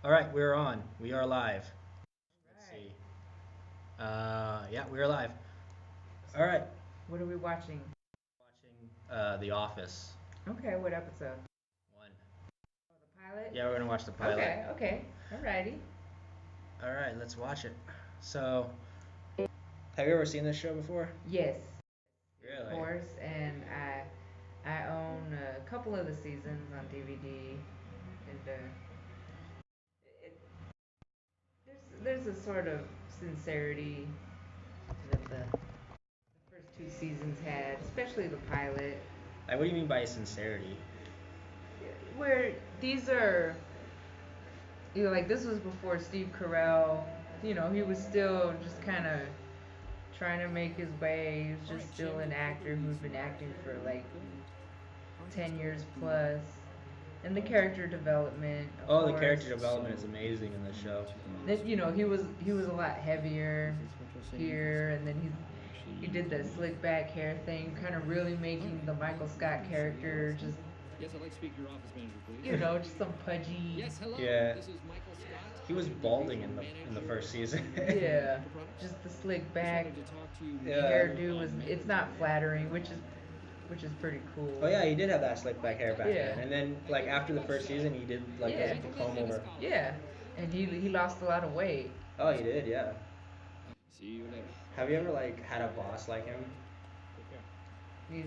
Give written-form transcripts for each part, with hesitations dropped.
All right, we're on. We are live. Let's Right. see. Yeah, we're live. All right. What are we watching? Watching The Office. Okay, what episode? One. Oh, the pilot? Yeah, we're gonna watch the pilot. Okay. Alrighty. All right, let's watch it. So, have you ever seen this show before? Yes, of Really? course. And I own a couple of the seasons on DVD, and it, there's a sort of sincerity that the first two seasons had, especially the pilot, Like, what do you mean by sincerity? where these are, like this was before Steve Carell. He was still just kind of trying to make his way. He was just still an actor who'd been acting for like 10 years plus. And the character development, of Oh, the course. character development is amazing in this show. That he was a lot heavier here, and then he did the slick back hair thing, kind of really making the Michael Scott character just just some pudgy. Yeah. He was balding in the first season. Yeah, just the slick back Yeah. hairdo was it's not flattering, which is pretty cool. Oh yeah, he did have that slick back hair back Yeah. then. And then like after the first season, he did like Yeah. the comb over. Yeah, and he lost a lot of weight. Oh, he did, yeah. Have you ever like had a boss like him? He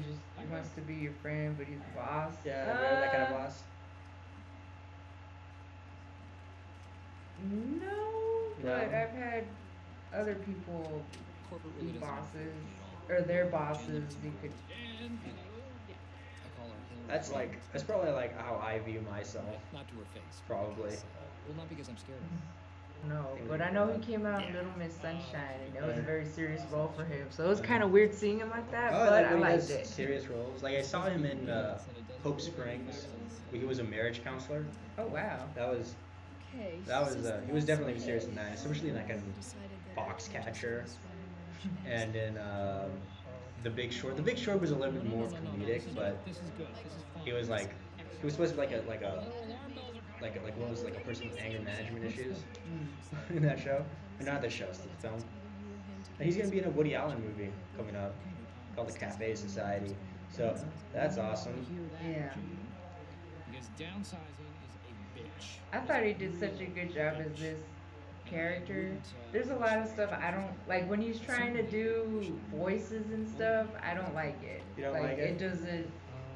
wants to be your friend, but he's the boss. Yeah, have you ever that kind of boss? No, No? but I've had other people be bosses or their bosses. You could. That's probably like how I view myself. Probably. No, but I know he came out in Little Miss Sunshine, and it was a very serious role for him. So it was kind of weird seeing him like that, Oh, but like I when he liked does it. serious roles. Like I saw him in Hope Springs, where he was a marriage counselor. Oh wow. He was definitely serious in that, especially in that kind of Foxcatcher, and in The Big Short. The Big Short was a little bit more comedic, but he was like he was supposed to be like what was like a person with anger management issues in that show. Or not the show, it's the film. And he's gonna be in a Woody Allen movie coming up called The Cafe Society. So that's awesome. Yeah. I thought he did such a good job as this character. There's a lot of stuff I don't like when he's trying to do voices and stuff. I don't like it. You don't like it it? doesn't.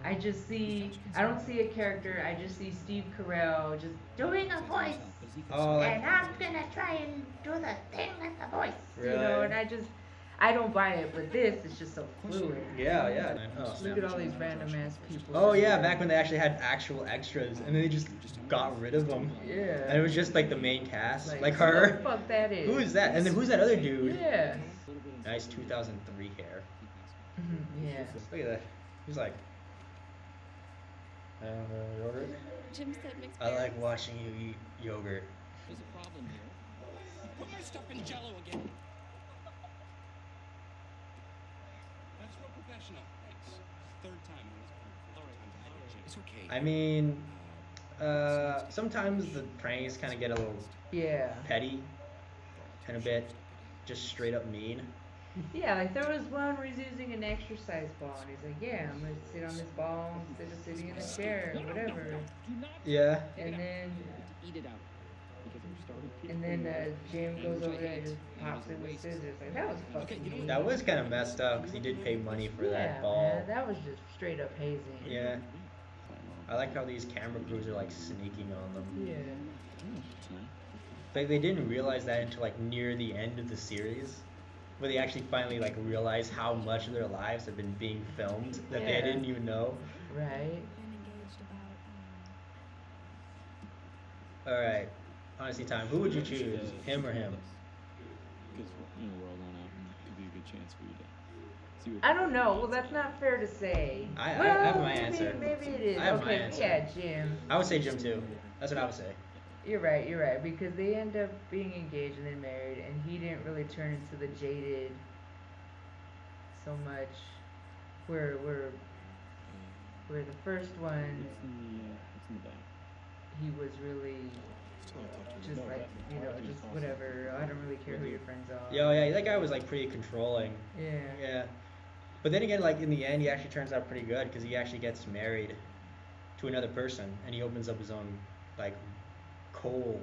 I don't see a character. I just see Steve Carell just doing a voice, Oh, like and I'm gonna try and do the thing with the voice. Really? And I don't buy it. But this is just so fluid. yeah, yeah. Oh, Look snap. at all these random ass people. Oh yeah, back when they actually had actual extras, and then they just got rid of them. Yeah. And it was just like the main cast, like who the her. fuck that is? Who is that? And then who's that other dude? Yeah. Nice 2003 hair. Yeah. Look at that. He's like, yogurt. Jim said mixed I like berries. watching you eat yogurt. Put my stuff in Jello again. That's real professional. Thanks. Third time in this point. It's okay. I mean, sometimes the pranks kind of get a little Yeah. petty, and a bit just straight up mean. Yeah, like there was one where he's using an exercise ball, and he's like, "Yeah, I'm gonna sit on this ball instead of sitting in a chair, or whatever." Yeah. And then, Eat it out. Jim goes over there and just pops it with scissors. Like that was fucking mean. That was kind of messed up because he did pay money for that ball. Man, that was just straight up hazing. Yeah. I like how these camera crews are like sneaking on them. Yeah. Like they didn't realize that until like near the end of the series, where they actually finally like realized how much of their lives have been being filmed that they Yeah. didn't even know. Right. All right, honesty time. Who would you choose, him or him? Because we're all going out, and it could be a good chance for you to see what. I don't know. Well, that's not fair to say. I Well, have my maybe- answer. Maybe it is. I have my Okay. answer. Yeah, Jim. I would say Jim too. That's what I would say. You're right, because they end up being engaged and then married, and he didn't really turn into the jaded so much. Where the first one, It's in the back. he was really just No, like, that you know, McCarthy's just awesome. whatever. I don't really care who your friends are. Yeah, oh, yeah, that guy was like pretty controlling. Yeah. Yeah. But then again, like in the end, he actually turns out pretty good because he actually gets married to another person and he opens up his own like coal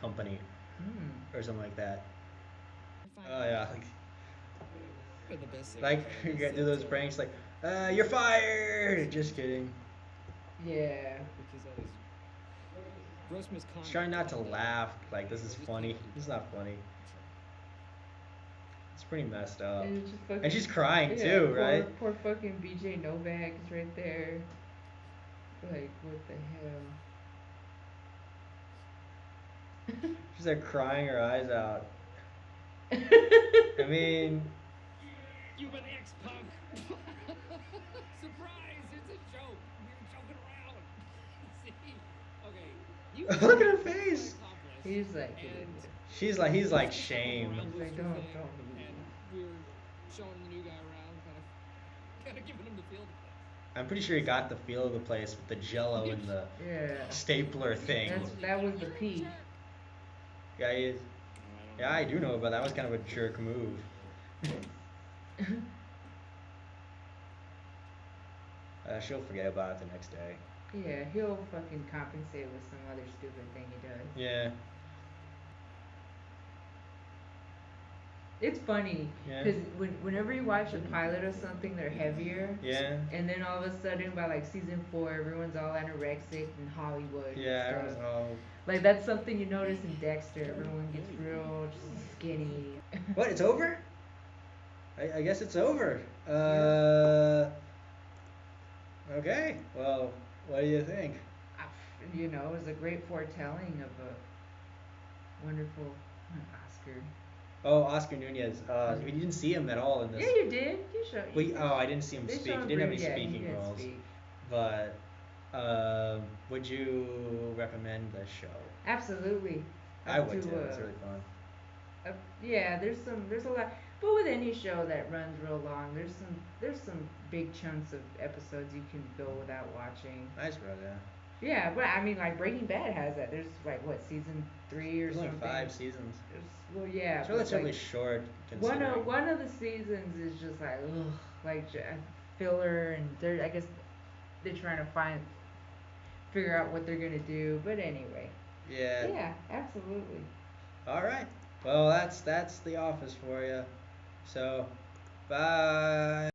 company Hmm. or something like that. Fine. Oh yeah, But the best thing like about you it is gotta do that, those pranks like, you're fired. Just kidding. Yeah. because that is gross misconduct. Just trying not to and, laugh. Like this is just funny. people It's not funny. It's pretty messed up. And it's just fucking, And she's crying yeah, too, poor, right? Poor fucking BJ Novak is right there. Like, what the hell? She's like crying her eyes out. I mean, You an ex-punk! Surprise! It's a joke! We were joking around! See? Okay. You look at her face. accomplice, He's like, and He's like shame. He's like, don't. and we were showing the new guy around, kind of giving him the feel of the place. I'm pretty sure he got the feel of the place with the jello and the Yeah. stapler thing. That was the peak. Yeah, he is. Yeah, I do know about that. That was kind of a jerk move. She'll forget about it the next day. Yeah, he'll fucking compensate with some other stupid thing he does. Yeah. It's funny Yeah. because whenever you watch a pilot of something, they're heavier. Yeah. And then all of a sudden, by like season 4, everyone's all anorexic in Hollywood. and Yeah, stuff. everyone's all. Like that's something you notice in Dexter. Everyone gets real just skinny. What? It's over? I guess it's over. Okay. Well, what do you think? You know, it was a great foretelling of a wonderful Oscar. Oh, Oscar Nunez. You didn't see him at all in this. Yeah, you did. You showed. Wait, oh, I didn't see him They speak. showed He didn't have any brief- yeah, he speaking didn't roles. speak. But would you recommend the show? Absolutely. I Up would to, too. It's really fun. Yeah, there's a lot, but with any show that runs real long, there's some big chunks of episodes you can go without watching. Nice, bro. Yeah. Yeah, but I mean, like Breaking Bad has that. There's like what season 3 or There's only something. 5 seasons. Well, yeah, It's but, relatively like, short. one Considering. of the seasons is just like ugh, like filler, and they're I guess they're trying to figure out what they're gonna do. But anyway, Yeah. yeah, absolutely. All right. Well, that's The Office for you. So, bye.